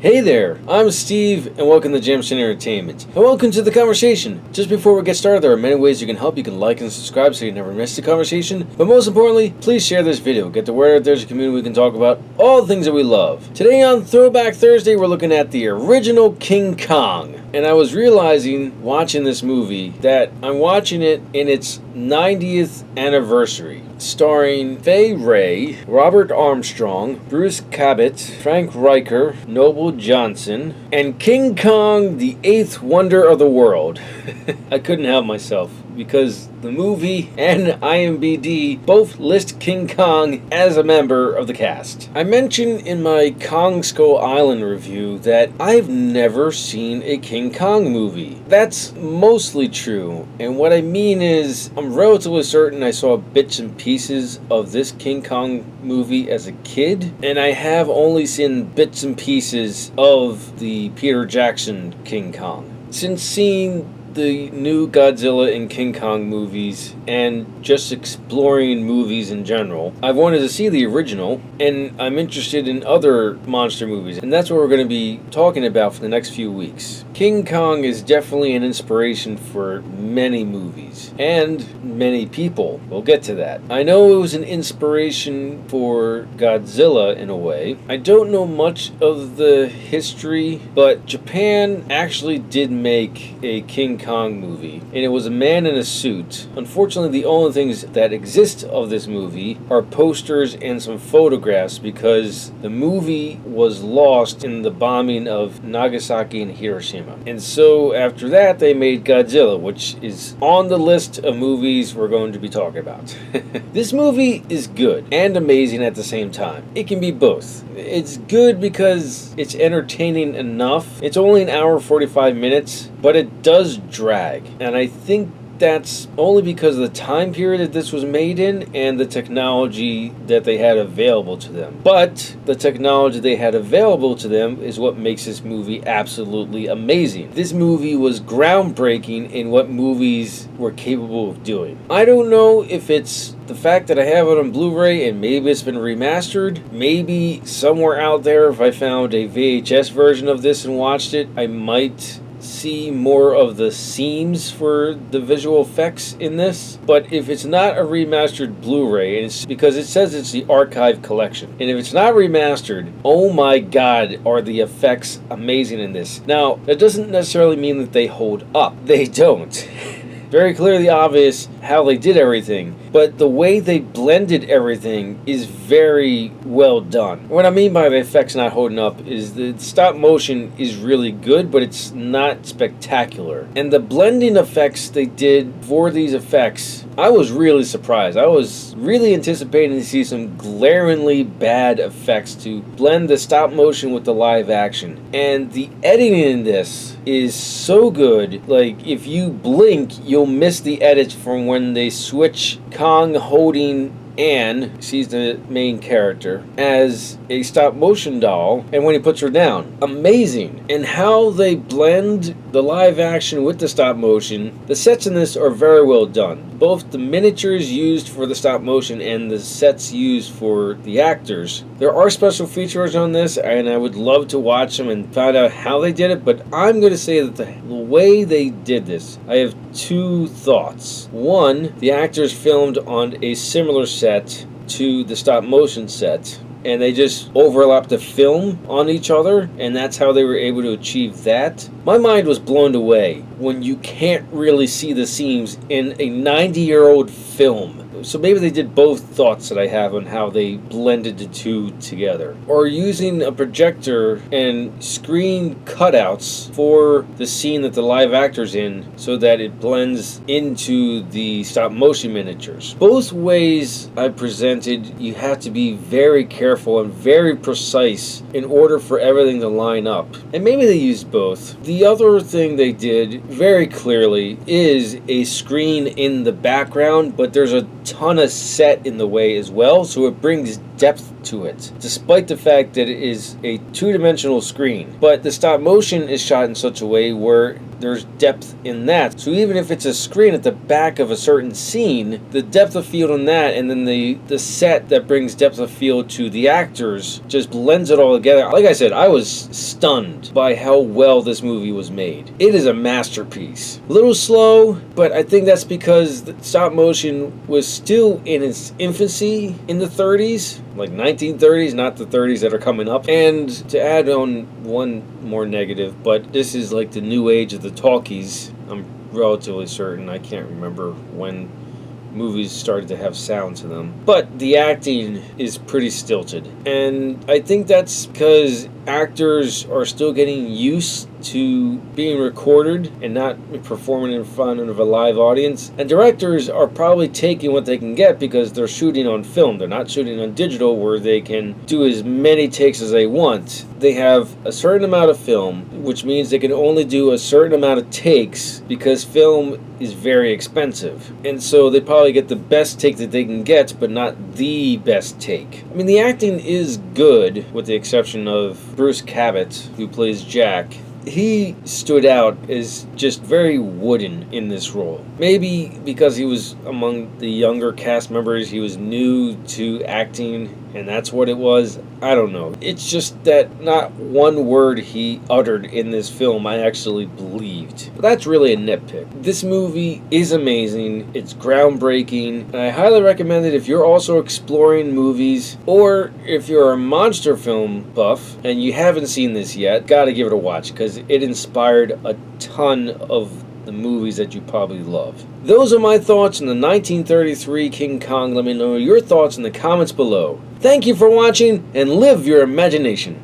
Hey there, I'm Steve, and welcome to Jamson Entertainment. And welcome to the conversation. Just before we get started, there are many ways you can help. You can like and subscribe so you never miss the conversation. But most importantly, please share this video. Get the word out there's a community we can talk about all the things that we love. Today on Throwback Thursday, we're looking at the original King Kong. And I was realizing, watching this movie, that I'm watching it in its 90th anniversary, starring Fay Wray, Robert Armstrong, Bruce Cabot, Frank Riker, Noble Johnson, and King Kong, the eighth wonder of the world. I couldn't help myself, because the movie and IMDb both list King Kong as a member of the cast. I mentioned in my Kong Skull Island review that I've never seen a King Kong movie. That's mostly true, and what I mean is I'm relatively certain I saw bits and pieces of this King Kong movie as a kid, and I have only seen bits and pieces of the Peter Jackson King Kong. Since seeing the new Godzilla and King Kong movies and just exploring movies in general, I've wanted to see the original, and I'm interested in other monster movies, and that's what we're going to be talking about for the next few weeks. King Kong is definitely an inspiration for many movies and many people. We'll get to that. I know it was an inspiration for Godzilla in a way. I don't know much of the history, but Japan actually did make a King Kong movie, and it was a man in a suit. Unfortunately, the only things that exist of this movie are posters and some photographs, because the movie was lost in the bombing of Nagasaki and Hiroshima. And so after that, they made Godzilla, which is on the list of movies we're going to be talking about. This movie is good and amazing at the same time. It can be both. It's good because it's entertaining enough. It's only an hour 45 minutes, but it does drag. And I think that's only because of the time period that this was made in and the technology that they had available to them. But the technology they had available to them is what makes this movie absolutely amazing. This movie was groundbreaking in what movies were capable of doing. I don't know if it's the fact that I have it on Blu-ray and maybe it's been remastered. Maybe somewhere out there, if I found a VHS version of this and watched it, I might see more of the seams for the visual effects in this. But if it's not a remastered Blu-ray, and it's because it says it's the archive collection, and if it's not remastered, oh my god, are the effects amazing in this. Now, that doesn't necessarily mean that they hold up. They don't. Very clearly obvious how they did everything, but the way they blended everything is very well done. What I mean by the effects not holding up is the stop motion is really good, but it's not spectacular. And the blending effects they did for these effects, I was really surprised. I was really anticipating to see some glaringly bad effects to blend the stop motion with the live action. And the editing in this is so good. Like, if you blink, you'll miss the edits from when they switch Kong holding Anne, she's the main character, as a stop motion doll, and when he puts her down. Amazing. And how they blend the live action with the stop motion. The sets in this are very well done. Both the miniatures used for the stop motion and the sets used for the actors. There are special features on this, and I would love to watch them and find out how they did it, but I'm going to say that the way they did this, I have two thoughts. One, the actors filmed on a similar set to the stop motion set, and they just overlapped the film on each other, and that's how they were able to achieve that. My mind was blown away when you can't really see the seams in a 90-year-old film. So maybe they did both thoughts that I have on how they blended the two together. Or using a projector and screen cutouts for the scene that the live actor's in so that it blends into the stop motion miniatures. Both ways I presented, you have to be very careful and very precise in order for everything to line up. And maybe they used both. The other thing they did very clearly is a screen in the background, but there's a ton of set in the way as well, so it brings depth to it, despite the fact that it is a two-dimensional screen. But the stop motion is shot in such a way where there's depth in that. So even if it's a screen at the back of a certain scene, the depth of field in that, and then the set that brings depth of field to the actors, just blends it all together. Like I said, I was stunned by how well this movie was made. It is a masterpiece. A little slow, but I think that's because the stop motion was still in its infancy in the 30s, like 1930s, not the 30s that are coming up. And to add on one more negative, but this is like the new age of the talkies. I'm relatively certain. I can't remember when movies started to have sound to them. But the acting is pretty stilted. And I think that's because actors are still getting used to being recorded and not performing in front of a live audience. And directors are probably taking what they can get because they're shooting on film. They're not shooting on digital where they can do as many takes as they want. They have a certain amount of film, which means they can only do a certain amount of takes because film is very expensive. And so they probably get the best take that they can get, but not the best take. I mean, the acting is good, with the exception of Bruce Cabot, who plays Jack. He stood out as just very wooden in this role. Maybe because he was among the younger cast members, he was new to acting, and that's what it was. I don't know. It's just that not one word he uttered in this film I actually believed. But that's really a nitpick. This movie is amazing. It's groundbreaking. And I highly recommend it if you're also exploring movies, or if you're a monster film buff and you haven't seen this yet, gotta give it a watch because it inspired a ton of the movies that you probably love. Those are my thoughts on the 1933 King Kong. Let me know your thoughts in the comments below. Thank you for watching, and live your imagination.